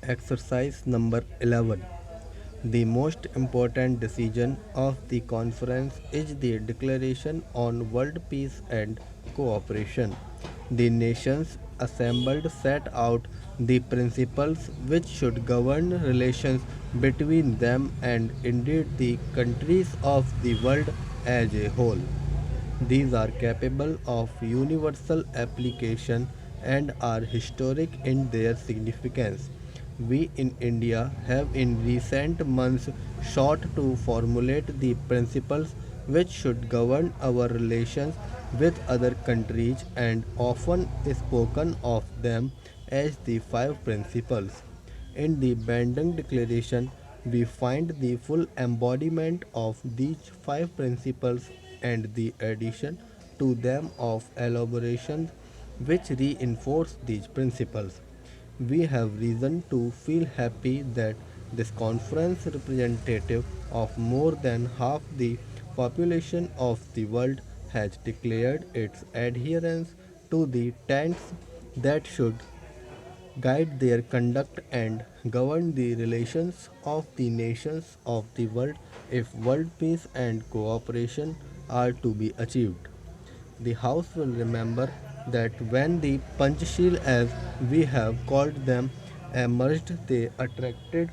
Exercise number 11. The most important decision of the conference is the Declaration on World Peace and Cooperation. The nations assembled set out the principles which should govern relations between them and indeed the countries of the world as a whole. These are capable of universal application and are historic in their significance. We in India have in recent months sought to formulate the principles which should govern our relations with other countries and often spoken of them as the five principles. In the Bandung Declaration, we find the full embodiment of these five principles and the addition to them of elaborations which reinforce these principles. We have reason to feel happy that this conference, representative of more than half the population of the world, has declared its adherence to the tenets that should guide their conduct and govern the relations of the nations of the world if world peace and cooperation are to be achieved. The House will remember that when the Panchsheel, as we have called them, emerged, they attracted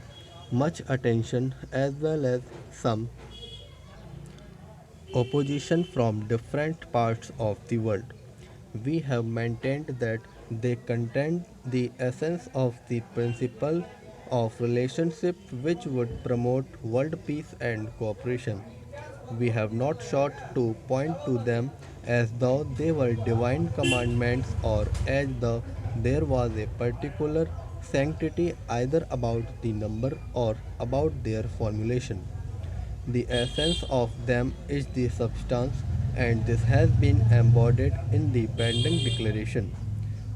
much attention as well as some opposition from different parts of the world. We have maintained that they contain the essence of the principle of relationship which would promote world peace and cooperation. We have not sought to point to them as though they were divine commandments or as though there was a particular sanctity either about the number or about their formulation. The essence of them is the substance, and this has been embodied in the Bandung Declaration.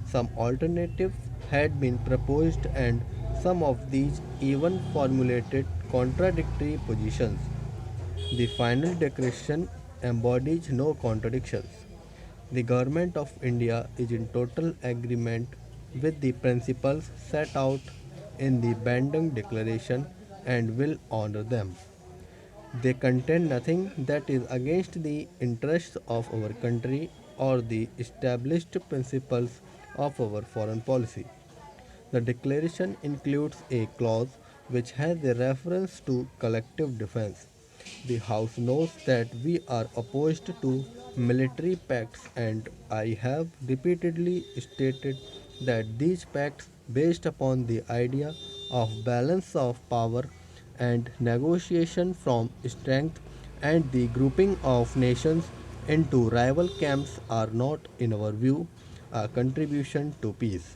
Some alternatives had been proposed, and some of these even formulated contradictory positions. The final declaration embodies no contradictions. The Government of India is in total agreement with the principles set out in the Bandung Declaration and will honor them. They contain nothing that is against the interests of our country or the established principles of our foreign policy. The declaration includes a clause which has a reference to collective defense. The House knows that we are opposed to military pacts, and I have repeatedly stated that these pacts, based upon the idea of balance of power and negotiation from strength and the grouping of nations into rival camps, are not, in our view, a contribution to peace.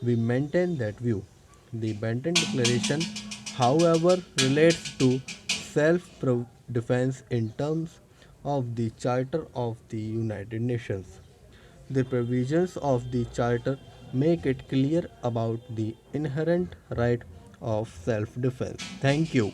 We maintain that view. The Benton Declaration, however, relates to self defense in terms of the Charter of the United Nations. The provisions of the Charter make it clear about the inherent right of self defense. Thank you.